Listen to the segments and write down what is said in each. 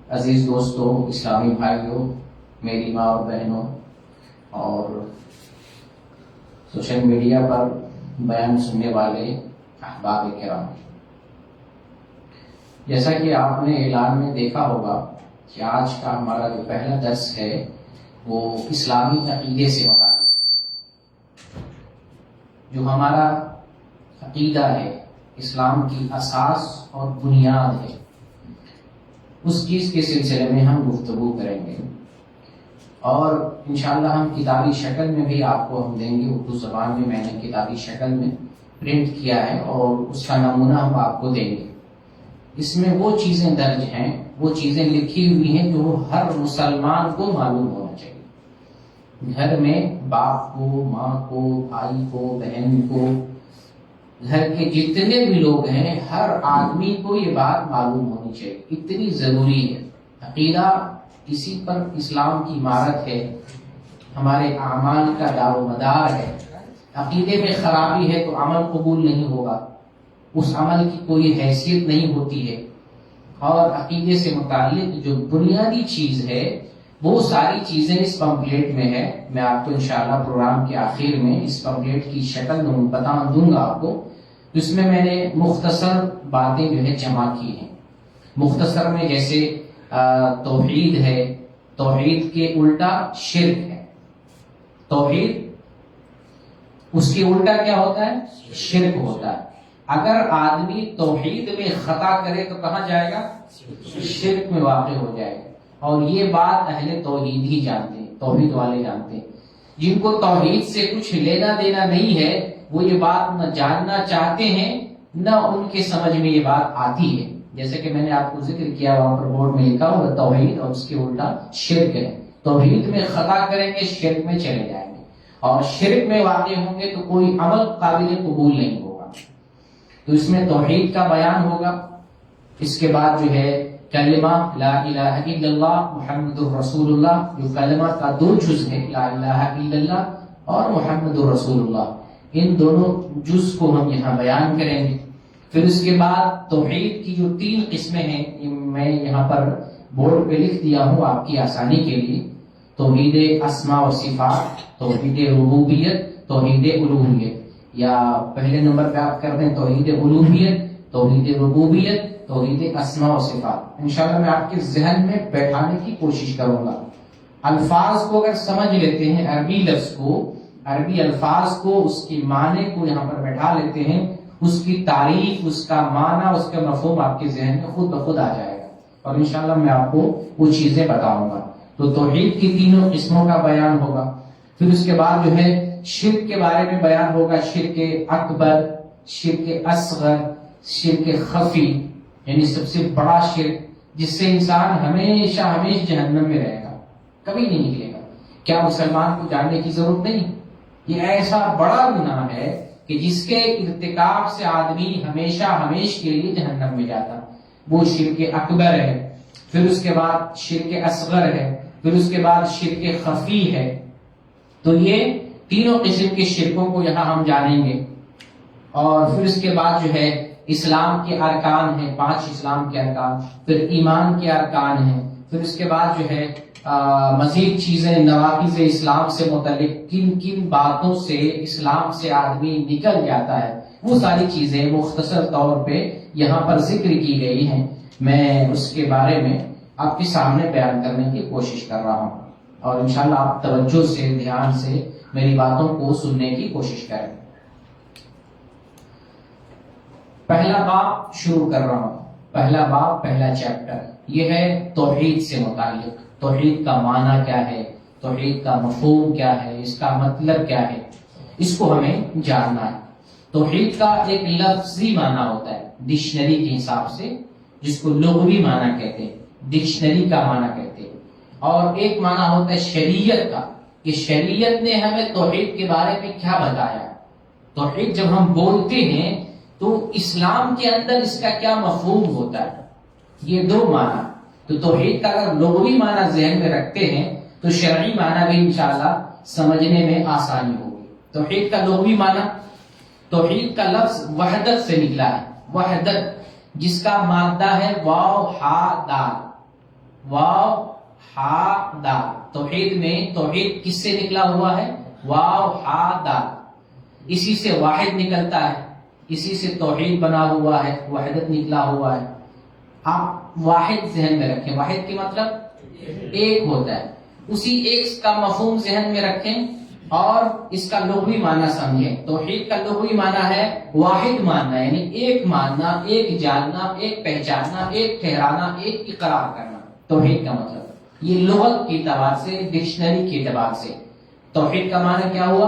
عزیز دوستوں، اسلامی بھائیوں، میری ماں اور بہنوں اور سوشل میڈیا پر بیان سننے والے احباب کرام، جیسا کہ آپ نے اعلان میں دیکھا ہوگا کہ آج کا ہمارا جو پہلا درس ہے وہ اسلامی عقیدے سے متعلق ہے۔ جو ہمارا عقیدہ ہے، اسلام کی اساس اور بنیاد ہے، اس چیز کے سلسلے میں ہم گفتگو کریں گے اور انشاءاللہ ہم کتابی شکل میں بھی آپ کو ہم دیں گے۔ اردو زبان میں نے کتابی شکل میں پرنٹ کیا ہے اور اس کا نمونہ ہم آپ کو دیں گے۔ اس میں وہ چیزیں درج ہیں، وہ چیزیں لکھی ہوئی ہیں جو ہر مسلمان کو معلوم ہونا چاہیے۔ گھر میں باپ کو، ماں کو، بھائی کو، بہن کو، گھر کے جتنے بھی لوگ ہیں، ہر آدمی کو یہ بات معلوم ہونی چاہیے، اتنی ضروری ہے۔ عقیدہ اسی پر اسلام کی عمارت ہے، ہمارے اعمال کا دار و مدار ہے۔ عقیدے میں خرابی ہے تو عمل قبول نہیں ہوگا، اس عمل کی کوئی حیثیت نہیں ہوتی ہے۔ اور عقیدے سے متعلق جو بنیادی چیز ہے وہ ساری چیزیں اس پمفلیٹ میں ہے۔ میں آپ کو انشاءاللہ پروگرام کے آخر میں اس پمفلیٹ کی شکل بتا دوں گا آپ کو۔ اس میں نے مختصر باتیں جو ہے جمع کی ہیں۔ مختصر میں جیسے توحید ہے، توحید کے الٹا شرک ہے۔ توحید اس کے الٹا کیا ہوتا ہے؟ شرک ہوتا ہے۔ اگر آدمی توحید میں خطا کرے تو کہاں جائے گا؟ شرک میں واقع ہو جائے گا۔ اور یہ بات اہل توحید ہی جانتے ہیں، توحید والے جانتے ہیں۔ جن کو توحید سے کچھ لینا دینا نہیں ہے وہ یہ بات نہ جاننا چاہتے ہیں، نہ ان کے سمجھ میں یہ بات آتی ہے۔ جیسے کہ میں نے آپ کو ذکر کیا، وہاں پر بورڈ میں لکھا ہوا توحید اور اس کے الٹا شرک ہے۔ توحید میں خطا کریں گے، شرک میں چلے جائیں گے، اور شرک میں واقع ہوں گے تو کوئی عمل قابل قبول نہیں ہوگا۔ تو اس میں توحید کا بیان ہوگا۔ اس کے بعد جو ہے کلمہ لا الہ الا اللہ محمد رسول اللہ، جو کلمہ کا دو جز ہے، لا الہ الا اللہ اور محمد رسول اللہ، ان دونوں جز کو ہم یہاں بیان کریں گے۔ پھر اس کے بعد توحید کی جو 3 قسمیں ہیں، میں یہاں پر بورڈ پہ لکھ دیا ہوں آپ کی آسانی کے لیے۔ توحید اسماء و صفات، توحید ربوبیت، توحید الوہیت، یا پہلے نمبر پہ آپ کر دیں توحید الوہیت، توحید ربوبیت، توحید اسماء و صفات۔ انشاءاللہ میں آپ کے ذہن میں بیٹھانے کی کوشش کروں گا۔ الفاظ کو اگر سمجھ لیتے ہیں، عربی لفظ کو، عربی الفاظ کو، اس کی معنی کو یہاں پر بیٹھا لیتے ہیں، اس کی تعریف، اس کا معنی، اس کا مفہوم آپ کے ذہن میں خود بخود آ جائے گا، اور انشاءاللہ میں آپ کو وہ چیزیں بتاؤں گا۔ تو توحید کی 3 قسموں کا بیان ہوگا۔ پھر اس کے بعد جو ہے شرک کے بارے میں بیان ہوگا، شرک اکبر، شرک اصغر، شرک خفی، یعنی سب سے بڑا شرک جس سے انسان ہمیشہ جہنم میں رہے گا، کبھی نہیں نکلے گا۔ کیا مسلمان کو جاننے کی ضرورت نہیں؟ یہ ایسا بڑا گناہ ہے کہ جس کے ارتکاب سے آدمی ہمیشہ کے لیے جہنم میں جاتا، وہ شرک اکبر ہے۔ پھر اس کے بعد شرک اصغر ہے، پھر اس کے بعد شرک خفی ہے۔ تو یہ 3 قسم کے شرکوں کو یہاں ہم جانیں گے۔ اور پھر اس کے بعد جو ہے اسلام کے ارکان ہیں، 5 اسلام کے ارکان، پھر ایمان کے ارکان ہیں، پھر اس کے بعد جو ہے مزید چیزیں نواقض اسلام سے متعلق، کن کن باتوں سے اسلام سے آدمی نکل جاتا ہے، وہ ساری چیزیں مختصر طور پہ یہاں پر ذکر کی گئی ہیں۔ میں اس کے بارے میں آپ کے سامنے بیان کرنے کی کوشش کر رہا ہوں، اور انشاءاللہ آپ توجہ سے، دھیان سے میری باتوں کو سننے کی کوشش کریں۔ پہلا باب شروع کر رہا ہوں، پہلا باب، پہلا چیپٹر، یہ ہے توحید سے متعلق۔ توحید کا معنی کیا ہے، توحید کا مفہوم کیا ہے، اس کا مطلب کیا ہے، اس کو ہمیں جاننا ہے۔ توحید کا ایک لفظی معنی ہوتا ہے ڈکشنری کے حساب سے، جس کو لغوی معنی کہتے ہیں، ڈکشنری کا معنی کہتے ہیں، اور ایک معنی ہوتا ہے شریعت کا، کہ شریعت نے ہمیں توحید کے بارے میں کیا بتایا۔ توحید جب ہم بولتے ہیں تو اسلام کے اندر اس کا کیا مفہوم ہوتا ہے، یہ 2 معنی۔ تو توحید کا اگر لغوی معنی ذہن میں رکھتے ہیں تو شرعی معنی بھی انشاءاللہ سمجھنے میں آسانی ہوگی۔ توحید کا لغوی معنی، توحید کا لفظ وحدت سے نکلا ہے، وحدت جس کا مادہ ہے واو ہا دال، واو ہا دال. توحید میں توحید کس سے نکلا ہوا ہے؟ واو ہا دال. اسی سے واحد نکلتا ہے، اسی سے توحید بنا ہوا ہے، وحدت نکلا ہوا ہے. آپ واحد ذہن میں رکھیں. واحد کی مطلب ایک ہوتا ہے. اسی ایک کا مفہوم ذہن میں رکھیں اور اس کا لغوی معنی سمجھیں. توحید کا لغوی معنی ہے واحد ماننا، یعنی ایک ماننا، ایک جاننا، ایک پہچاننا، ایک ٹھہرانا، ایک اقرار کرنا. توحید کا مطلب یہ لغت کے اعتبار سے، ڈکشنری کے اعتبار سے توحید کا معنی کیا ہوا؟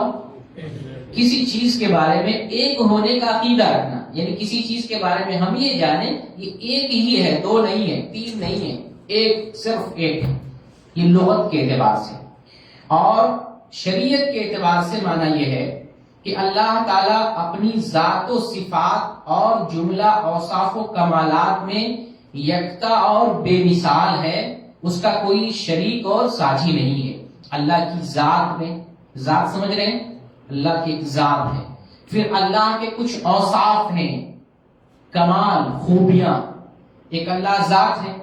کسی چیز کے بارے میں ایک ہونے کا عقیدہ رکھنا. یعنی کسی چیز کے بارے میں ہم یہ جانیں یہ ایک ہی ہے، دو نہیں ہے، تین نہیں ہے، ایک، صرف ایک ہے. یہ لغت کے اعتبار سے. اور شریعت کے اعتبار سے معنی یہ ہے کہ اللہ تعالیٰ اپنی ذات و صفات اور جملہ اوصاف و کمالات میں یکتا اور بے مثال ہے، اس کا کوئی شریک اور ساجی نہیں ہے. اللہ کی ذات میں، ذات سمجھ رہے ہیں؟ اللہ کی ذات ہے. پھر اللہ کے کچھ اوصاف ہیں، کمال، خوبیاں. ایک اللہ ذات ہے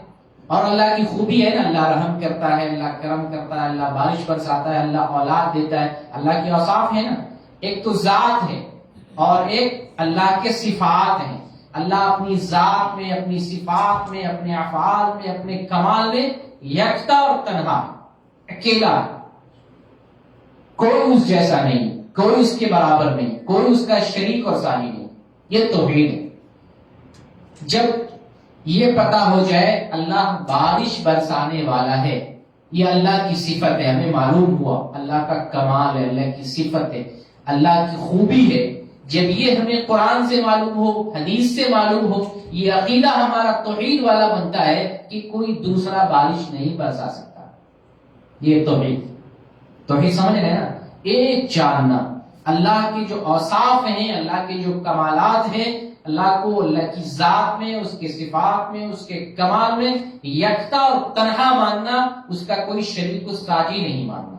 اور اللہ کی خوبی ہے نا، اللہ رحم کرتا ہے، اللہ کرم کرتا ہے، اللہ بارش برساتا ہے، اللہ اولاد دیتا ہے. اللہ کے اوصاف ہے نا. ایک تو ذات ہے اور ایک اللہ کے صفات ہیں. اللہ اپنی ذات میں، اپنی صفات میں، اپنے افعال میں، اپنے کمال میں یکتا اور تنہا، اکیلا. کوئی اس جیسا نہیں، کوئی اس کے برابر نہیں، کوئی اس کا شریک اور ثانی نہیں. یہ توحید ہے. جب یہ پتا ہو جائے اللہ بارش برسانے والا ہے، یہ اللہ کی صفت ہے، ہمیں معلوم ہوا اللہ کا کمال ہے، اللہ کی صفت ہے، اللہ کی خوبی ہے. جب یہ ہمیں قرآن سے معلوم ہو، حدیث سے معلوم ہو، یہ عقیدہ ہمارا توحید والا بنتا ہے کہ کوئی دوسرا بارش نہیں برسا سکتا. یہ توحید سمجھ رہے ہیں نا. ایک جاننا، اللہ کے جو اوصاف ہیں، اللہ کے جو کمالات ہیں، اللہ کو، اللہ کی ذات میں، اس کے صفات میں، اس کے کمال میں یکتا اور تنہا ماننا، اس کا کوئی شریک و ساجی نہیں ماننا.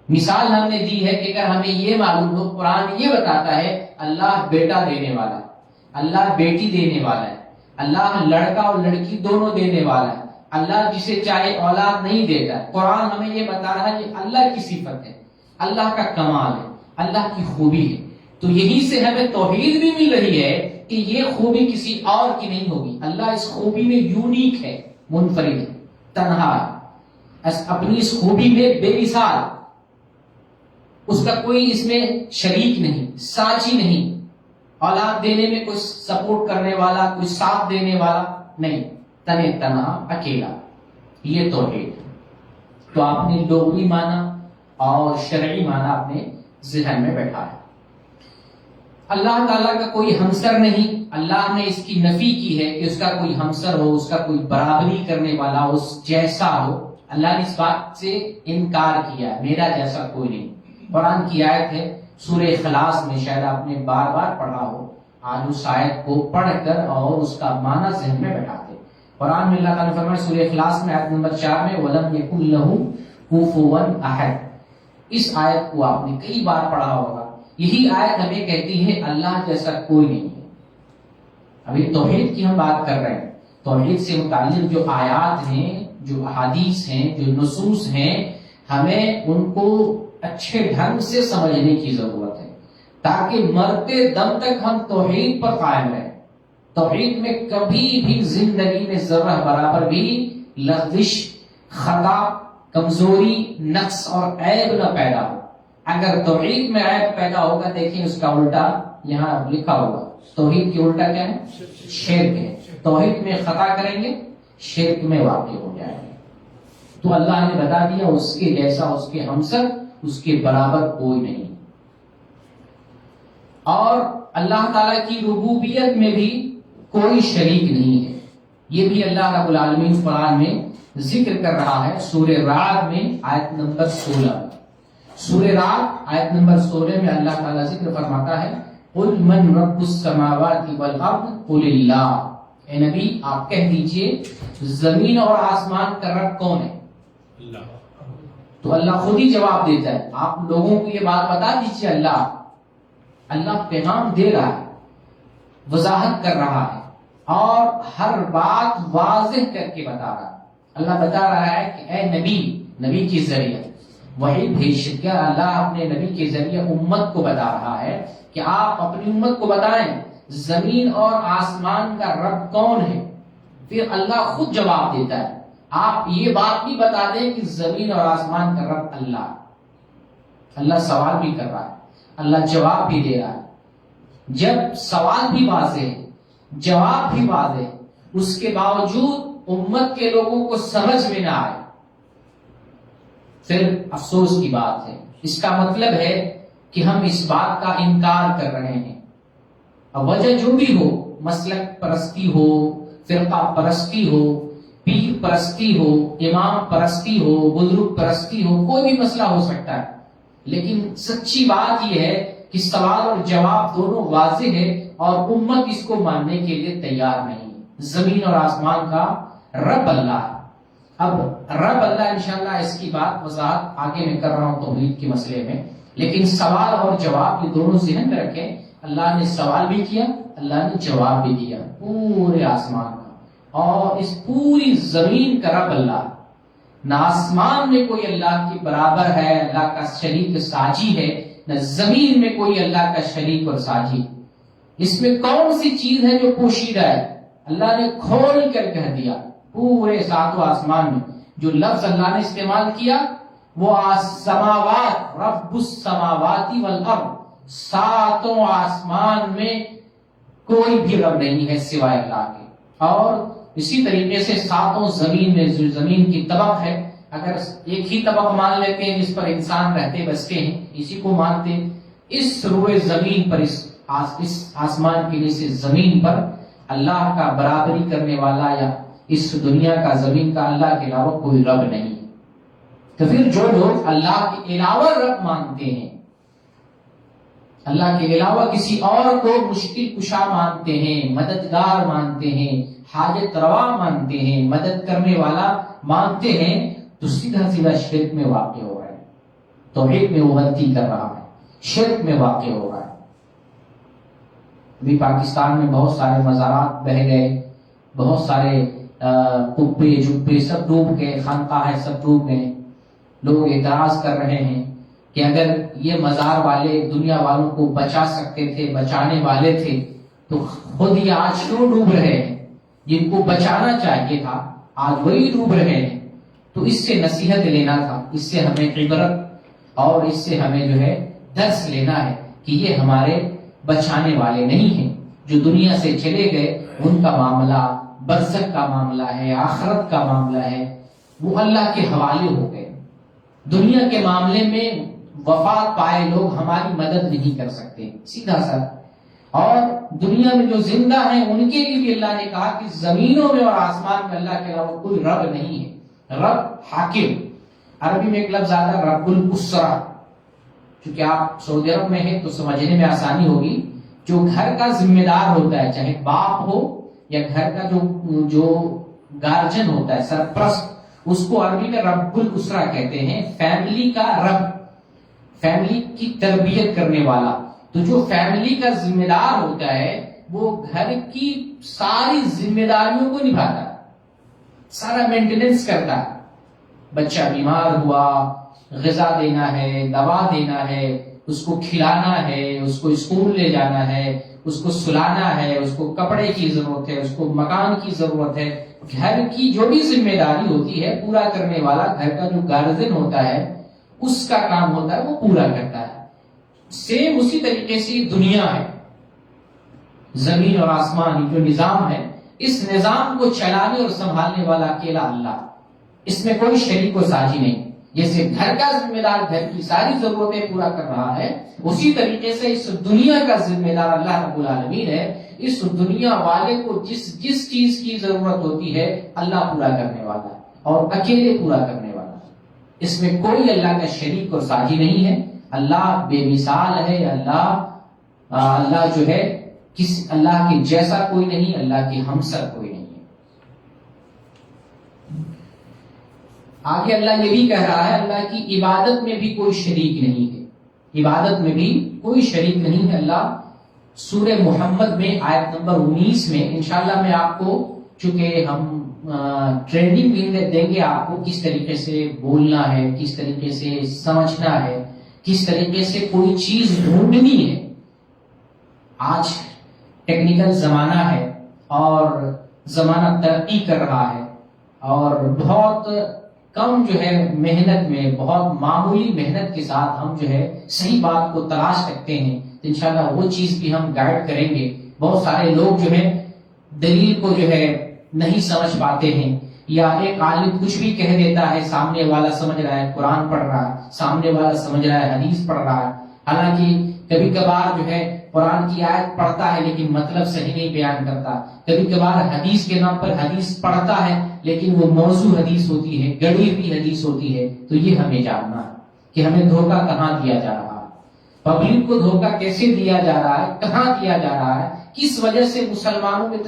مثال ہم نے دی ہے کہ اگر ہمیں یہ معلوم ہو، قرآن یہ بتاتا ہے اللہ بیٹا دینے والا ہے، اللہ بیٹی دینے والا ہے، اللہ لڑکا اور لڑکی دونوں دینے والا ہے، اللہ جسے چاہے اولاد نہیں دیتا ہے. قرآن ہمیں یہ بتا رہا ہے کہ اللہ کی صفت ہے، اللہ کا کمال ہے، اللہ کی خوبی ہے. تو یہی سے ہمیں توحید بھی مل رہی ہے کہ یہ خوبی کسی اور کی نہیں ہوگی. اللہ اس خوبی میں یونیک ہے، منفرد ہے، تنہا ہے، اپنی اس خوبی میں بے مثال. اس کا کوئی اس میں شریک نہیں، ساچی نہیں، اولاد دینے میں کوئی سپورٹ کرنے والا، کوئی ساتھ دینے والا نہیں، تنے تنہا، اکیلا. یہ توحید. تو آپ نے لغوی معنی اور شرعی معنی اپنے ذہن میں بیٹھا ہے. اللہ تعالیٰ کا کوئی ہمسر نہیں. اللہ نے اس کی نفی کی ہے کہ اس کا کوئی ہمسر ہو، اس کا کوئی برابری کرنے والا، اس جیسا ہو. اللہ نے اس بات سے انکار کیا، میرا جیسا کوئی نہیں. قرآن کی آیت ہے سورہ اخلاص میں، شاید آپ نے بار بار پڑھا ہو. آج اس آیت کو پڑھ کر اور اس کا معنی ذہن میں بیٹھاتے. قرآن میں اللہ تعالیٰ نے فرمایا سورہ اخلاص میں آیت نمبر 4 میں وَلَمْ يَكُنْ لَهُ كُفُوًا أَحَدٌ. اس آیت کو آپ نے کئی بار پڑھا ہوگا. یہی آیت ہمیں کہتی ہے اللہ جیسا کوئی نہیں ہے. ابھی توحید کی ہم بات کر رہے ہیں. توحید سے متعلق جو آیات ہیں، جو احادیث ہیں، جو نصوص ہیں، ہمیں ان کو اچھے ڈھنگ سے سمجھنے کی ضرورت ہے تاکہ مرتے دم تک ہم توحید پر قائم رہیں. توحید میں کبھی بھی زندگی میں ذرہ برابر بھی لغزش، خطا، کمزوری، نقص اور عیب نہ پیدا ہو. اگر توحید میں عیب پیدا ہوگا، دیکھیں اس کا الٹا یہاں لکھا ہوگا. توحید کی الٹا کیا ہے؟ شرک ہے. توحید میں خطا کریں گے، شرک میں واقع ہو جائیں گے. تو اللہ نے بتا دیا اس کے جیسا، اس کے ہمسر، اس کے برابر کوئی نہیں. اور اللہ تعالیٰ کی ربوبیت میں بھی کوئی شریک نہیں ہے. یہ بھی اللہ رب العالمین قرآن میں ذکر کر رہا ہے سورہ رعد میں آیت نمبر 16. سورہ رعد آیت نمبر 16 میں اللہ تعالیٰ ذکر فرماتا ہے قُلْ مَنْ رَبُّ السَّمَاوَاتِ وَالْأَرْضِ قُلِ اللَّهُ. اے نبی آپ کہہ دیجئے زمین اور آسمان کا رب کون ہے؟ اللہ. تو اللہ خود ہی جواب دیتا ہے. آپ لوگوں کو یہ بات بتا دیجئے. اللہ پیغام دے رہا ہے، وضاحت کر رہا ہے اور ہر بات واضح کر کے بتا رہا ہے. اللہ بتا رہا ہے کہ اے نبی کے ذریعے وہی بھیج کیا، اللہ اپنے نبی کے ذریعے امت کو بتا رہا ہے کہ آپ اپنی امت کو بتائیں زمین اور آسمان کا رب کون ہے۔ پھر اللہ خود جواب دیتا ہے، آپ یہ بات بھی بتا دیں کہ زمین اور آسمان کا رب اللہ۔ اللہ سوال بھی کر رہا ہے، اللہ جواب بھی دے رہا ہے۔ جب سوال بھی واضح ہے، جواب بھی واضح ہے، اس کے باوجود امت کے لوگوں کو سمجھ میں نہ آئے، پھر افسوس کی بات ہے۔ اس کا مطلب ہے کہ ہم اس بات کا انکار کر رہے ہیں۔ اب وجہ جو بھی ہو، مسلک پرستی ہو، فرقہ پرستی ہو، پیر پرستی ہو، امام پرستی ہو، بزرگ پرستی ہو، کوئی بھی مسئلہ ہو سکتا ہے، لیکن سچی بات یہ ہے کہ سوال اور جواب دونوں واضح ہے اور امت اس کو ماننے کے لیے تیار نہیں۔ زمین اور آسمان کا رب اللہ ہے۔ اب رب اللہ انشاءاللہ اس کی بات وضاحت آگے میں کر رہا ہوں توحید کے مسئلے میں، لیکن سوال اور جواب یہ دونوں ذہن میں رکھیں۔ اللہ نے سوال بھی کیا، اللہ نے جواب بھی دیا پورے آسمان کا، اور اس پوری زمین کا رب اللہ۔ نہ آسمان میں کوئی اللہ کے برابر ہے، اللہ کا شریک ساجی ہے، نہ زمین میں کوئی اللہ کا شریک اور ساجی۔ اس میں کون سی چیز ہے جو پوشیدہ ہے؟ اللہ نے کھول کر کہہ دیا۔ پورے ساتوں آسمان میں جو لفظ اللہ نے استعمال کیا وہ سماوات، رب السماوات والارض، ساتوں آسمان میں کوئی بھی رب نہیں ہے سوائے اللہ کے۔ اور اسی طریقے سے ساتوں زمین میں جو زمین کی طبق ہے، اگر ایک ہی طبق مان لیتے ہیں جس پر انسان رہتے بستے ہیں، اسی کو مانتے، اس روئے زمین پر، اس آسمان کے نیچے زمین پر اللہ کا برابری کرنے والا یا اس دنیا کا زمین کا اللہ کے علاوہ کوئی رب نہیں۔ تو پھر جو لوگ اللہ کے علاوہ رب مانتے ہیں، اللہ کے علاوہ کسی اور کو مشکل کشا مانتے ہیں، مددگار مانتے ہیں، حاجت روا مانتے ہیں، مدد کرنے والا مانتے ہیں، تو سیدھا سیدھا شرک میں واقع ہو رہا ہے، توحید میں وہ غلطی کر رہا ہے، شرک میں واقع ہو رہا ہے۔ ابھی پاکستان میں بہت سارے مزارات بہ گئے، بہت سارے قبے جبے سب ڈوب گئے، خانقاہیں سب ڈوب گئے۔ لوگ اعتراض کر رہے ہیں کہ اگر یہ مزار والے دنیا والوں کو بچا سکتے تھے، بچانے والے تھے، تو خود یہ آج کیوں ڈوب رہے ہیں؟ جن کو بچانا چاہیے تھا آج وہی ڈوب رہے ہیں۔ تو اس سے نصیحت لینا تھا، اس سے ہمیں عبرت اور اس سے ہمیں جو ہے درس لینا ہے کہ یہ ہمارے بچانے والے نہیں ہیں۔ جو دنیا سے چلے گئے ان کا معاملہ برزخ کا معاملہ ہے، آخرت کا معاملہ ہے، وہ اللہ کے حوالے ہو گئے۔ دنیا کے معاملے میں وفات پائے لوگ ہماری مدد نہیں کر سکتے، سیدھا سا۔ اور دنیا میں جو زندہ ہیں ان کے لیے بھی اللہ نے کہا کہ زمینوں میں اور آسمان میں اللہ کے علاوہ کوئی رب نہیں ہے۔ رب حاکم، عربی میں ایک لفظ آتا ہے رب الاسرہ، چونکہ آپ سعودی عرب میں ہیں تو سمجھنے میں آسانی ہوگی۔ جو گھر کا ذمہ دار ہوتا ہے، چاہے باپ ہو یا گھر کا جو گارجن ہوتا ہے، سرپرست، اس کو عربی میں رب الاسرہ کہتے ہیں، فیملی کا رب، فیملی کی تربیت کرنے والا۔ تو جو فیملی کا ذمہ دار ہوتا ہے وہ گھر کی ساری ذمہ داریوں کو نبھاتا ہے، سارا مینٹیننس کرتا ہے۔ بچہ بیمار ہوا، غذا دینا ہے، دوا دینا ہے، اس کو کھلانا ہے، اس کو اسکول لے جانا ہے، اس کو سلانا ہے، اس کو کپڑے کی ضرورت ہے، اس کو مکان کی ضرورت ہے۔ گھر کی جو بھی ذمہ داری ہوتی ہے پورا کرنے والا گھر کا جو گارجن ہوتا ہے اس کا کام ہوتا ہے وہ پورا کرتا ہے۔ سیم اسی طریقے سے دنیا ہے، زمین اور آسمان جو نظام ہے، اس نظام کو چلانے اور سنبھالنے والا اکیلا اللہ، اس میں کوئی شریک و ساجی نہیں۔ جیسے گھر کا ذمہ دار گھر کی ساری ضرورتیں پورا کر رہا ہے، اسی طریقے سے اس دنیا کا ذمہ دار اللہ رب العالمین ہے۔ اس دنیا والے کو جس چیز کی ضرورت ہوتی ہے اللہ پورا کرنے والا ہے اور اکیلے پورا کرنے والا ہے۔ اس میں کوئی اللہ کا شریک اور ساجی نہیں ہے۔ اللہ بے مثال ہے، اللہ جو ہے اللہ کے جیسا کوئی نہیں، اللہ کے ہمسر کوئی نہیں ہے۔ آگے اللہ یہ بھی کہہ رہا ہے اللہ کی عبادت میں بھی کوئی شریک نہیں ہے، عبادت میں بھی کوئی شریک نہیں ہے۔ اللہ سورہ محمد میں آیت نمبر 19 میں، انشاءاللہ میں آپ کو، چونکہ ہم ٹریننگ دیں گے آپ کو کس طریقے سے بولنا ہے، کس طریقے سے سمجھنا ہے، کس طریقے سے کوئی چیز ڈھونڈنی ہے۔ آج ٹیکنیکل زمانہ ہے اور زمانہ ترقی کر رہا ہے، اور بہت کم جو ہے محنت میں، بہت معمولی محنت کے ساتھ ہم جو ہے صحیح بات کو تلاش سکتے ہیں۔ تو انشاءاللہ وہ چیز بھی ہم گائیڈ کریں گے۔ بہت سارے لوگ جو ہے دلیل کو جو ہے نہیں سمجھ پاتے ہیں، یا ایک عالم کچھ بھی کہہ دیتا ہے، سامنے والا سمجھ رہا ہے قرآن پڑھ رہا ہے، سامنے والا سمجھ رہا ہے حدیث پڑھ رہا ہے، حالانکہ کبھی کبھار جو ہے قرآن کی آیت پڑھتا ہے لیکن مطلب صحیح نہیں بیان کرتا، کبھی کبھار حدیث کے نام پر حدیث پڑھتا ہے لیکن وہ موضوع حدیث ہوتی ہے، گڑی ہوئی حدیث ہوتی ہے۔ تو یہ ہمیں جاننا ہے کہ ہمیں دھوکہ کہاں دیا جا رہا ہے، پبلک کو دھوکہ کیسے دیا جا رہا ہے، کہاں دیا جا رہا ہے، کس وجہ سے مسلمانوں میں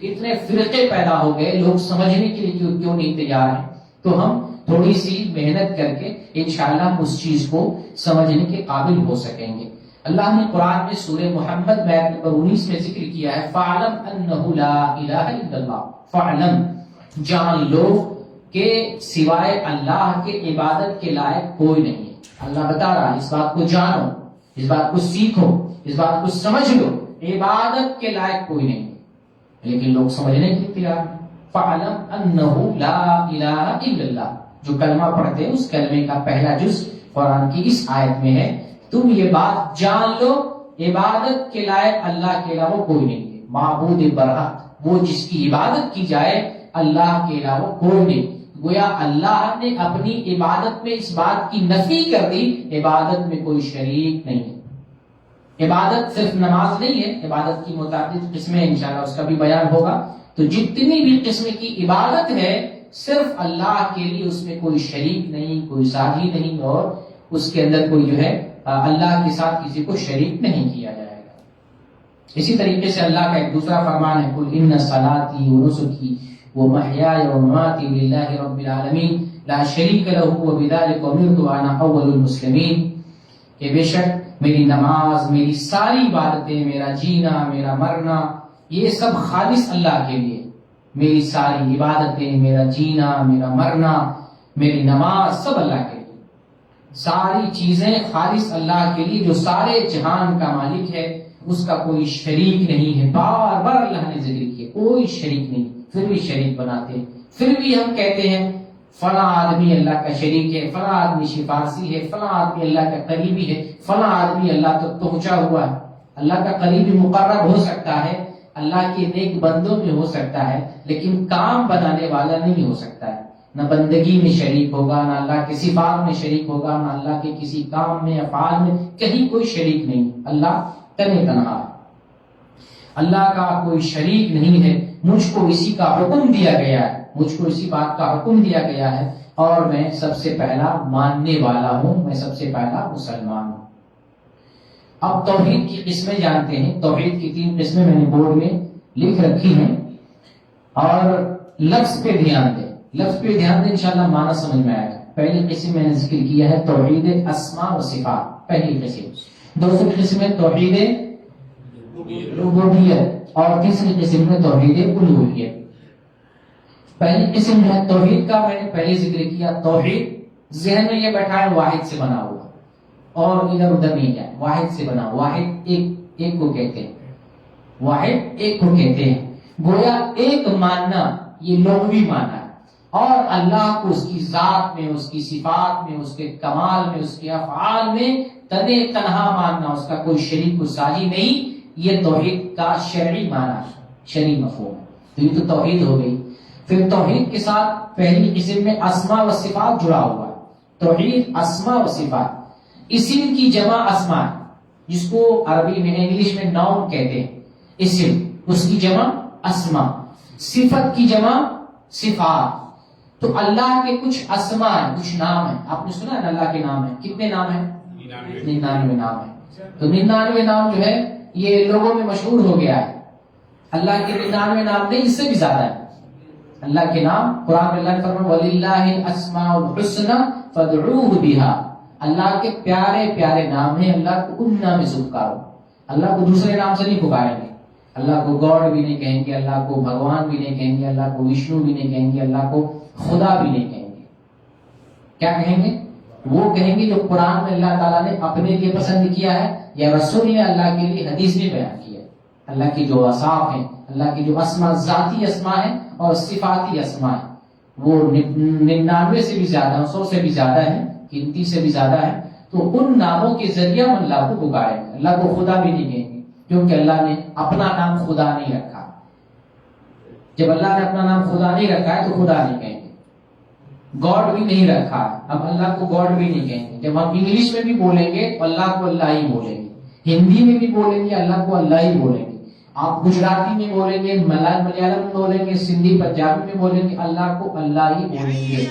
اتنے فرقے پیدا ہو گئے، لوگ سمجھنے کے لیے کیوں نہیں تیار ہیں۔ تو ہم تھوڑی سی محنت کر کے انشاءاللہ اس چیز کو سمجھنے کے قابل ہو سکیں گے۔ اللہ نے قرآن میں سورہ محمد میں آیت نمبر 19 میں ذکر کیا ہے، فَاعْلَمْ أَنَّهُ لَا إِلَهَ إِلَّا اللَّهُ، فَاعْلَمْ جان لو کہ سوائے اللہ کے عبادت کے لائق کوئی نہیں ہے۔ اللہ بتا رہا ہے اس بات کو جانو، اس بات کو سیکھو، اس بات کو سمجھ لو، عبادت کے لائق کوئی نہیں ہے، لیکن لوگ سمجھنے کے لیے تیار ہیں۔ فَاعْلَمْ أَنَّهُ لَا إِلَهَ إِلَّا اللَّهُ، جو کلمہ پڑھتے ہیں اس کلمے کا پہلا جز قرآن کی اس آیت میں ہے، تم یہ بات جان لو عبادت کے لائق اللہ کے علاوہ کوئی نہیں ہے۔ معبود برحق وہ جس کی عبادت کی جائے اللہ کے علاوہ کوئی نہیں۔ گویا اللہ نے اپنی عبادت میں اس بات کی نفی کر دی، عبادت میں کوئی شریک نہیں ہے۔ عبادت صرف نماز نہیں ہے، عبادت کی متعدد قسمیں، انشاءاللہ اس کا بھی بیان ہوگا۔ تو جتنی بھی قسم کی عبادت ہے صرف اللہ کے لیے، اس میں کوئی شریک نہیں، کوئی ساجی نہیں، اور اس کے اندر کوئی جو ہے اللہ کے ساتھ کسی کو شریک نہیں کیا جائے گا۔ اسی طریقے سے اللہ کا ایک دوسرا فرمان ہے، قُلْ إِنَّ صَلَاتِي وَنُسُكِي وَمَحْيَايَ وَمَمَاتِي لِلَّهِ رَبِّ الْعَالَمِينَ لَا شَرِيكَ لَهُ وَبِذَلِكَ أُمِرْتُ وَأَنَا أَوَّلُ الْمُسْلِمِينَ، کہ بے شک میری نماز، میری ساری عبادتیں، میرا جینا، میرا مرنا، یہ سب خالص اللہ کے لیے۔ میری ساری عبادتیں، میرا جینا، میرا مرنا، میری نماز، سب اللہ کے لیے۔ ساری چیزیں خالص اللہ کے لیے، جو سارے جہان کا مالک ہے، اس کا کوئی شریک نہیں ہے۔ بار بار اللہ نے ذکر کیا کوئی شریک نہیں، پھر بھی شریک بناتے ہیں، پھر بھی ہم کہتے ہیں فلاں آدمی اللہ کا شریک ہے، فلاں آدمی شفاعی ہے، فلاں آدمی اللہ کا قریبی ہے، فلاں آدمی اللہ تک پہنچا ہوا ہے۔ اللہ کا قریبی مقرب ہو سکتا ہے، اللہ کے نیک بندوں میں ہو سکتا ہے، لیکن کام بنانے والا نہیں ہو سکتا ہے۔ نہ بندگی میں شریک ہوگا، نہ اللہ کے صفات میں شریک ہوگا، نہ اللہ کے کسی کام میں، افعال میں، کہیں کوئی شریک نہیں۔ اللہ تنہا تنہا ہے، اللہ کا کوئی شریک نہیں ہے۔ مجھ کو اسی کا حکم دیا گیا ہے، مجھ کو اسی بات کا حکم دیا گیا ہے، اور میں سب سے پہلا ماننے والا ہوں، میں سب سے پہلا مسلمان ہوں۔ اب توحید کی قسمیں جانتے ہیں۔ توحید کی 3 قسمیں میں نے بورڈ میں لکھ رکھی ہیں، اور لفظ پہ دھیان دیں، لفظ پہ دھیان دیں، انشاءاللہ معنی سمجھ میں آئے گا۔ پہلی قسم میں نے ذکر کیا ہے توحید اسماء و صفات، پہلی قسم۔ دوسری قسم ہے توحید ربوبیت، اور تیسری قسم ہے توحید الوہیت۔ پہلی قسم ہے توحید کا، میں نے پہلے ذکر کیا، توحید ذہن میں یہ بیٹھا ہے واحد سے بنا ہوا، اور ادھر ادھر نہیں جائے، واحد سے بنا، واحد ایک کو کہتے ہیں، واحد ایک کو کہتے ہیں۔ گویا ایک ماننا یہ لغوی معنی ہے، اور اللہ کو اس کی ذات میں، اس کی صفات میں، اس کے کمال میں، اس کے افعال میں تنہا ماننا، اس کا کوئی شریک و ساجی نہیں، یہ توحید کا شرعی معنی ہے، شرعی مفہوم ہے۔ تو یہ تو توحید ہو گئی۔ پھر توحید کے ساتھ پہلی قسم میں اسماء و صفات جڑا ہوا ہے۔ توحید اسماء و صفات، اسم کی جمع اسماء، جس کو عربی میں، انگلش میں ناؤن کہتے ہیں، اسم، اس کی جمع اسماء، صفت کی جمع صفات۔ تو اللہ کے کچھ اسماء ہیں، کچھ نام ہیں، آپ نے سنا ہے اللہ کے نام ہیں، کتنے نام ہیں؟ 99 نام ہیں۔ تو 99 نام جو ہے یہ لوگوں میں مشہور ہو گیا ہے۔ اللہ کے 99 نام نہیں، اس سے بھی زیادہ ہے اللہ کے نام۔ قرآن میں اللہ نے فرمایا وَلِلَّهِ الْأَسْمَاءُ الْحُسْنَى فَادْعُوهُ بِهَا، اللہ کے پیارے پیارے نام ہیں، اللہ کو ان نام سے پکارو، اللہ کو دوسرے نام سے نہیں پکاریں گے۔ اللہ کو گاڈ بھی نہیں کہیں گے، اللہ کو بھگوان بھی نہیں کہیں گے، اللہ کو وشنو بھی نہیں کہیں گے، اللہ کو خدا بھی نہیں کہیں گے۔ کیا کہیں گے؟ وہ کہیں گے جو قرآن میں اللہ تعالیٰ نے اپنے لیے پسند کیا ہے یا رسول نے اللہ کے لیے حدیث میں بیان کیا ہے۔ اللہ کی جو اوصاف ہیں، اللہ کی جو اسماء، ذاتی اسماء ہیں اور صفاتی اسماء ہیں، وہ 99 سے بھی زیادہ، 100 سے بھی زیادہ ہیں، گنتی سے بھی زیادہ ہے، تو ان ناموں کے ذریعے ہم اللہ کو پکاریں گے۔ اللہ کو خدا بھی نہیں کہیں گے کیونکہ اللہ نے اپنا نام خدا نہیں رکھا۔ جب اللہ نے اپنا نام خدا نہیں رکھا ہے تو خدا نہیں کہیں گے۔ گاڈ بھی نہیں رکھا ہے، اب اللہ کو گاڈ بھی نہیں کہیں گے۔ جب ہم انگلش میں بھی بولیں گے تو اللہ کو اللہ ہی بولیں گے، ہندی میں بھی بولیں گے اللہ کو اللہ ہی بولیں گے، آپ گجراتی میں بولیں گے، ملیالم میں بولیں گے، سندھی پنجابی میں بولیں گے، اللہ کو اللہ ہی بولیں گے۔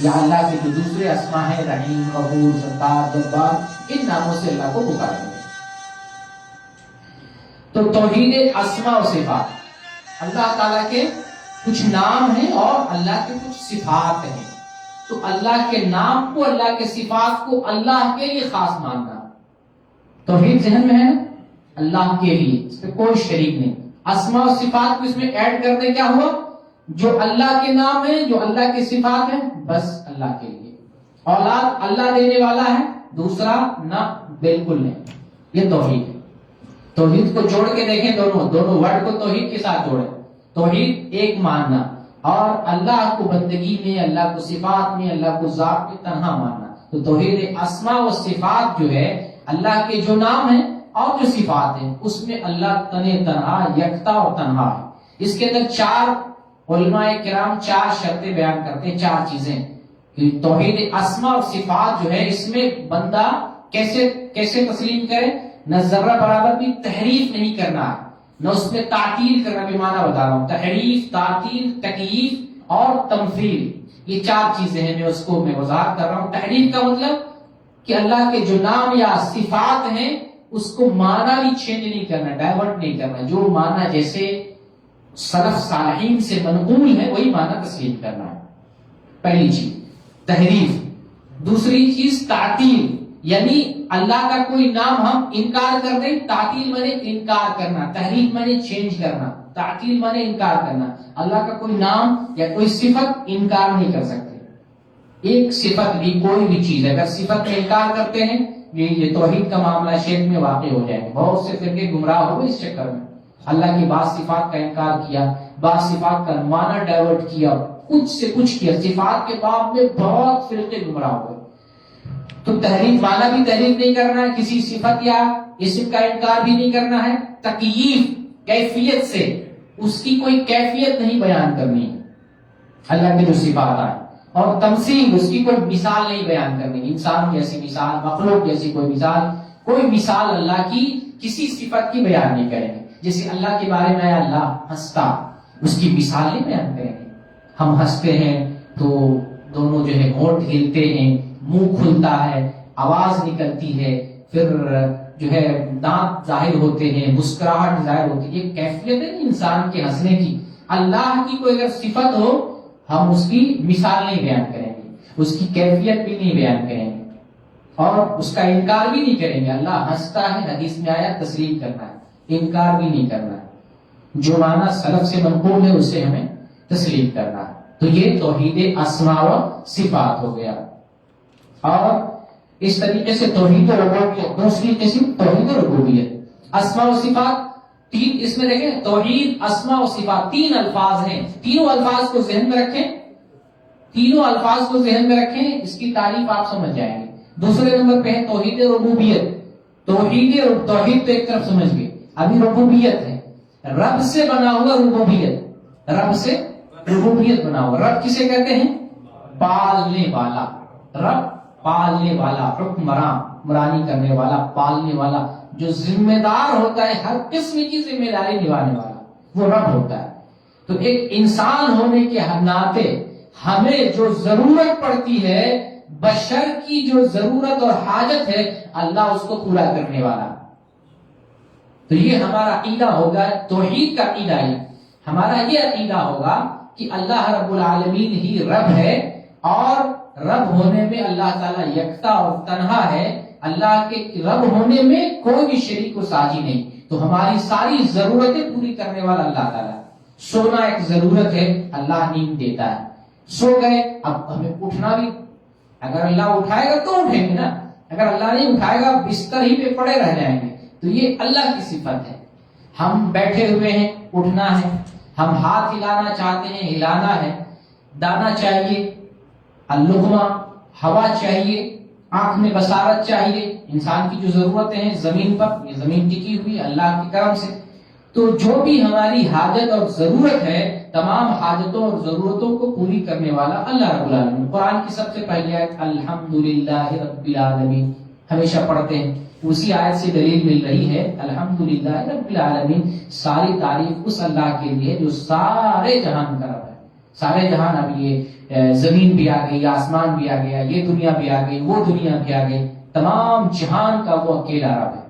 یا اللہ کے جو دوسرے اسماء ہیں، رحیم، غفور، ستار، جبار، ان ناموں سے اللہ کو پکاریں گے۔ تو توحید اسماء و صفات، اللہ تعالیٰ کے کچھ نام ہیں اور اللہ کے کچھ صفات ہیں، تو اللہ کے نام کو، اللہ کے صفات کو اللہ کے لیے خاص ماننا۔ توحید ذہن میں ہے نا؟ اللہ کے لیے، اس پہ کوئی شریک نہیں۔ اسماء و صفات کو اس میں ایڈ کر دیں، کیا ہوا؟ جو اللہ کے نام ہیں، جو اللہ کے صفات ہیں، بس اللہ کے لیے۔ اولاد اللہ دینے والا ہے، دوسرا نہ، بالکل نہیں۔ یہ توحید ہے۔ توحید کو جوڑ کے دیکھیں، دونوں ورڈ کو توحید کے ساتھ جوڑیں۔ توحید ایک ماننا اور اللہ کو بندگی میں، اللہ کو صفات میں، اللہ کو ذات میں تنہا ماننا۔ تو توحید اسماء و صفات جو ہے، اللہ کے جو نام ہیں اور جو صفات ہیں، اس میں اللہ تنہا، یکتا اور تنہا ہے۔ اس کے اندر چار علماء کرام چار شرطیں بیان کرتے ہیں، چار چیزیں کہ توحید اسماء اور صفات جو ہے، اس میں بندہ کیسے تسلیم کرے؟ نہ ذرہ برابر بھی تحریف نہیں کرنا ہے، نہ اس میں تعطیل کرنا۔ بھی معنی بتا رہا ہوں، تحریف، تعطیل، تکییف اور تمثیل، یہ چار چیزیں ہیں، میں اس کو وضاحت کر رہا ہوں۔ تحریف کا مطلب کہ اللہ کے جو نام یا صفات ہیں اس کو معنی بھی چینج نہیں کرنا، ڈائیورٹ نہیں کرنا، جو معنی جیسے سلف صالحین سے منقول ہے وہی معنی تسلیم کرنا ہے، پہلی چیز تحریف۔ دوسری چیز تعطیل، یعنی اللہ کا کوئی نام ہم انکار کر دیں، تعطیل مانے انکار کرنا، تحریف مانے چینج کرنا، تعطیل مانے انکار کرنا۔ اللہ کا کوئی نام یا کوئی صفت انکار نہیں کر سکتے، ایک صفت بھی، کوئی بھی چیز اگر صفت میں انکار کرتے ہیں، یہ توحید کا معاملہ شرک میں واقع ہو جائے گا۔ بہت سے فرقے گمراہ ہو گئے اس چکر میں، اللہ کی بعض صفات کا انکار کیا، بعض صفات کا معنی ڈائیورٹ کیا، کچھ سے کچھ کیا، صفات کے باب میں بہت فرقے گمراہ ہو گئے۔ تو تحریف، معنی بھی تحریف نہیں کرنا ہے، کسی صفت یا اسم کا انکار بھی نہیں کرنا ہے۔ تکییف، کیفیت سے اس کی کوئی کیفیت نہیں بیان کرنی ہے اللہ کے جو صفات آئے، اور تمثیل، اس کی کوئی مثال نہیں بیان کرنی، انسان جیسی مثال، مخلوق جیسی کوئی مثال اللہ کی کسی صفت کی بیان نہیں کریں گے۔ جیسے اللہ کے بارے میں اللہ ہنستا، اس کی مثال نہیں بیان کریں گے۔ ہم ہنستے ہیں تو دونوں جو ہے ہونٹ ہلتے ہیں، منہ کھلتا ہے، آواز نکلتی ہے، پھر جو ہے دانت ظاہر ہوتے ہیں، مسکراہٹ ظاہر ہوتی ہے، یہ کیفیت ہے انسان کے ہنسنے کی۔ اللہ کی کوئی اگر صفت ہو، ہم اس کی مثال نہیں بیان کریں گے، اس کی کیفیت بھی نہیں بیان کریں گے اور اس کا انکار بھی نہیں کریں گے۔ اللہ ہنستا ہے، حدیث میں آیا، تسلیم کرنا ہے، انکار بھی نہیں کرنا ہے، جو معنی سلف سے منقول ہے اسے ہمیں تسلیم کرنا ہے۔ تو یہ توحید اسماء و صفات ہو گیا۔ اور اس طریقے سے توحید ربوبیت، دوسری قسم توحید ربوبیت، اسماء و صفات تین، اس میں دیکھیں توحید اسماء و صفات تین الفاظ ہیں، تینوں الفاظ کو ذہن میں رکھیں، تینوں الفاظ کو ذہن میں رکھیں، اس کی تعریف آپ سمجھ جائیں گے۔ دوسرے نمبر پہ ہے توحید ربوبیت، توحید تو ایک طرف سمجھ گئے، ابھی ربوبیت ہے، رب سے بنا ہوا ربوبیت، رب سے ربوبیت بنا ہوا۔ رب کسے کہتے ہیں؟ پالنے والا، رب پالنے والا، حکمراں، حکمرانی کرنے والا، پالنے والا، جو ذمہ دار ہوتا ہے، ہر قسم کی ذمہ داری نبھانے والا، وہ رب ہوتا ہے۔ تو ایک انسان ہونے کے ناطے ہمیں جو ضرورت پڑتی ہے، بشر کی جو ضرورت اور حاجت ہے، اللہ اس کو پورا کرنے والا۔ تو یہ ہمارا عقیدہ ہوگا، توحید کا عقیدہ ہے ہمارا، یہ عقیدہ ہوگا کہ اللہ رب العالمین ہی رب ہے، اور رب ہونے میں اللہ تعالیٰ یکتا اور تنہا ہے، اللہ کے رب ہونے میں کوئی بھی شریک و ساجی نہیں، تو ہماری ساری ضرورتیں پوری کرنے والا اللہ تعالیٰ. سونا ایک ضرورت ہے، اللہ نیند دیتا ہے. سو گئے، اب ہمیں اٹھنا بھی، اگر اللہ اٹھائے گا تو اٹھیں گے نا، اگر اللہ نہیں اٹھائے گا بستر ہی پہ پڑے رہ جائیں گے. تو یہ اللہ کی صفت ہے. ہم بیٹھے ہوئے ہیں، اٹھنا ہے، ہم ہاتھ ہلانا چاہتے ہیں، ہلانا ہے، دانا چاہیے، اللقمہ، ہوا چاہیے، آنکھ میں بصارت چاہیے. انسان کی جو ضرورتیں ہیں زمین پر، یہ زمین ٹکی ہوئی اللہ کے کرم سے. تو جو بھی ہماری حاجت اور ضرورت ہے، تمام حاجتوں اور ضرورتوں کو پوری کرنے والا اللہ رب العالمین. قرآن کی سب سے پہلی آیت الحمدللہ رب العالمین ہمیشہ پڑھتے ہیں، اسی آیت سے دلیل مل رہی ہے. الحمدللہ رب العالمین، ساری تعریف اس اللہ کے لیے جو سارے جہان کا رب ہے. سارے جہان، اب یہ زمین بھی آ گئی، آسمان بھی آ گیا، یہ دنیا بھی آ گئی، وہ دنیا بھی آ گئی، تمام جہان کا وہ اکیلا رب ہے.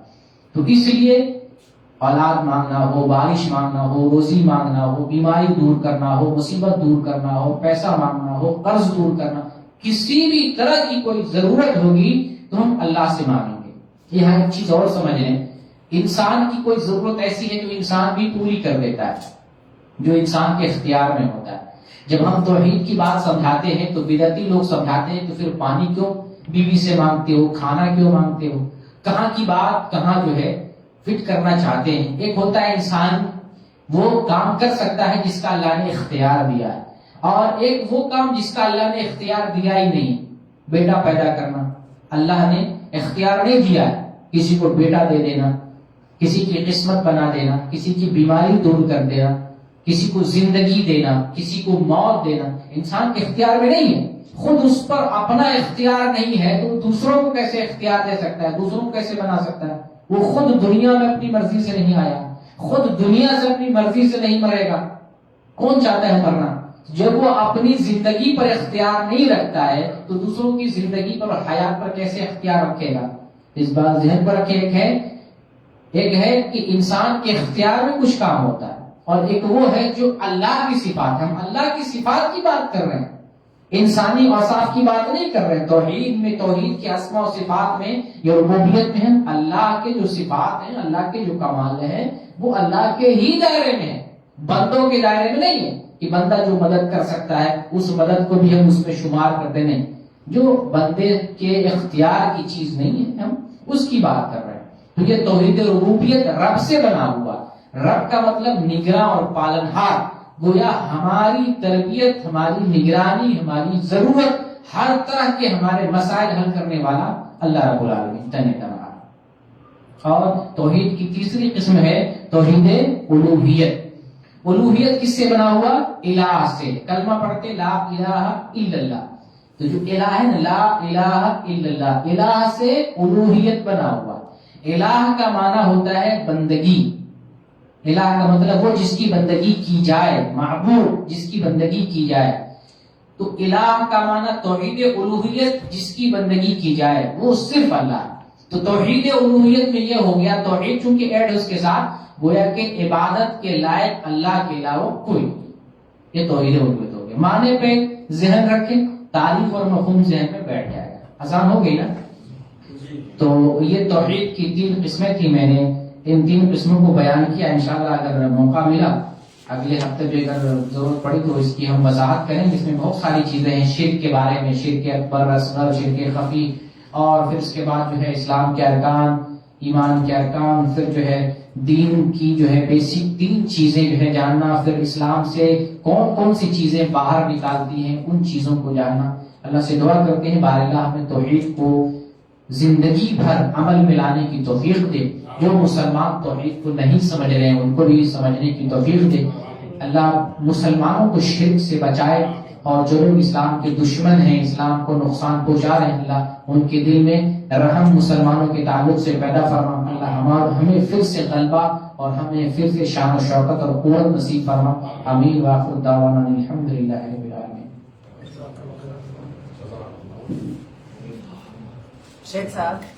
تو اس لیے اولاد مانگنا ہو، بارش مانگنا ہو، روزی مانگنا ہو، بیماری دور کرنا ہو، مصیبت دور کرنا ہو، پیسہ مانگنا ہو، قرض دور کرنا، کسی بھی طرح کی کوئی ضرورت ہوگی تو ہم اللہ سے مانگیں گے. یہاں ایک چیز اور سمجھ لیں، انسان کی کوئی ضرورت ایسی ہے جو انسان بھی پوری کر دیتا ہے، جو انسان کے اختیار میں ہوتا ہے. جب ہم توحید کی بات سمجھاتے ہیں تو بدعتی لوگ سمجھاتے ہیں تو پھر پانی کیوں بیوی سے مانگتے ہو، کھانا کیوں مانگتے ہو، کہاں کی بات کہاں جو ہے فٹ کرنا چاہتے ہیں. ایک ہوتا ہے انسان وہ کام کر سکتا ہے جس کا اللہ نے اختیار دیا ہے، اور ایک وہ کام جس کا اللہ نے اختیار دیا ہی نہیں. بیٹا پیدا کرنا اللہ نے اختیار نہیں دیا ہے، کسی کو بیٹا دے دینا، کسی کی قسمت بنا دینا، کسی کی بیماری دور کر دینا، کسی کو زندگی دینا، کسی کو موت دینا انسان کے اختیار میں نہیں ہے. خود اس پر اپنا اختیار نہیں ہے تو دوسروں کو کیسے اختیار دے سکتا ہے، دوسروں کو کیسے بنا سکتا ہے؟ وہ خود دنیا میں اپنی مرضی سے نہیں آیا، خود دنیا سے اپنی مرضی سے نہیں مرے گا. کون چاہتا ہے مرنا؟ جب وہ اپنی زندگی پر اختیار نہیں رکھتا ہے تو دوسروں کی زندگی پر اور حیات پر کیسے اختیار رکھے گا؟ اس بات ذہن پر رکھے. ایک ہے کہ انسان کے اختیار میں کچھ کام ہوتا ہے، اور ایک وہ ہے جو اللہ کی صفات. ہم اللہ کی صفات کی بات کر رہے ہیں، انسانی اوصاف کی بات نہیں کر رہے ہیں. توحید میں، توحید کے اسماء و صفات میں یا ربوبیت میں ہم اللہ کے جو صفات ہیں، اللہ کے جو کمال ہیں، وہ اللہ کے ہی دائرے میں ہیں، بندوں کے دائرے میں نہیں ہے کہ بندہ جو مدد کر سکتا ہے اس مدد کو بھی ہم اس میں شمار کرتے نہیں. جو بندے کے اختیار کی چیز نہیں ہے ہم اس کی بات کر رہے ہیں. تو یہ توحید ربوبیت رب سے بنا ہوا. رب کا مطلب نگراں اور پالنہار، گویا ہماری تربیت، ہماری نگرانی، ہماری ضرورت، ہر طرح کے ہمارے مسائل حل کرنے والا اللہ رب العالمین تنہا. اور توحید کی تیسری قسم ہے توحید الوہیت. الوہیت کس سے بنا ہوا؟ الہ سے. کلمہ پڑھتے لا الہ الا اللہ، تو جو الہ ہے نا، لا الہ الا اللہ، الہ سے الوہیت بنا ہوا. الہ کا معنی ہوتا ہے بندگی. الہ کا مطلب وہ جس کی بندگی کی جائے، معبود جس کی بندگی کی جائے. تو الہ کا معنی توحید الوہیت، جس کی بندگی کی جائے وہ صرف اللہ. تو توحید الوہیت میں یہ ہو گیا، توحید چونکہ ایڈ ہے اس کے ساتھ، گویا کہ عبادت کے لائق اللہ کے علاوہ کوئی نہیں. یہ توحید الوہیت ہو گیا. معنی پہ ذہن رکھیں، تعریف اور مفہوم ذہن میں بیٹھ جائے گا. آسان ہو گئی نا؟ تو یہ توحید کی 3 قسمیں تھی، میں نے ان 3 قسموں کو بیان کیا. انشاءاللہ اگر موقع ملا اگلے ہفتے بھی اگر ضرورت پڑی تو اس کی ہم وضاحت کریں، جس میں بہت ساری چیزیں ہیں. شرک کے بارے میں، شرک اکبر، اصغر، شرک خفی، اور پھر اس کے بعد جو ہے اسلام کے ارکان، ایمان کے ارکان، پھر جو ہے دین کی جو ہے بیسک 3 چیزیں جو ہے جاننا، پھر اسلام سے کون کون سی چیزیں باہر نکالتی ہیں ان چیزوں کو جاننا. اللہ سے دعا کرتے ہیں بار اللہ ہمیں توحید کو زندگی بھر عمل میں لانے کی توفیق دے. جو مسلمان توحید کو نہیں سمجھ رہے ہیں ان کو بھی سمجھنے کی توفیق دے. اللہ مسلمانوں کو شرک سے بچائے، اور جو لوگ اسلام کے دشمن ہیں، اسلام کو نقصان پہنچا رہے ہیں، اللہ ان کے دل میں رحم مسلمانوں کے تعلق سے پیدا فرما. اللہ ہمیں پھر سے غلبہ اور ہمیں پھر سے شان و شوکت اور قوت نصیب فرما. آمین. وآخر دعوانا الحمدللہ رب العالمین. شیخ صاحب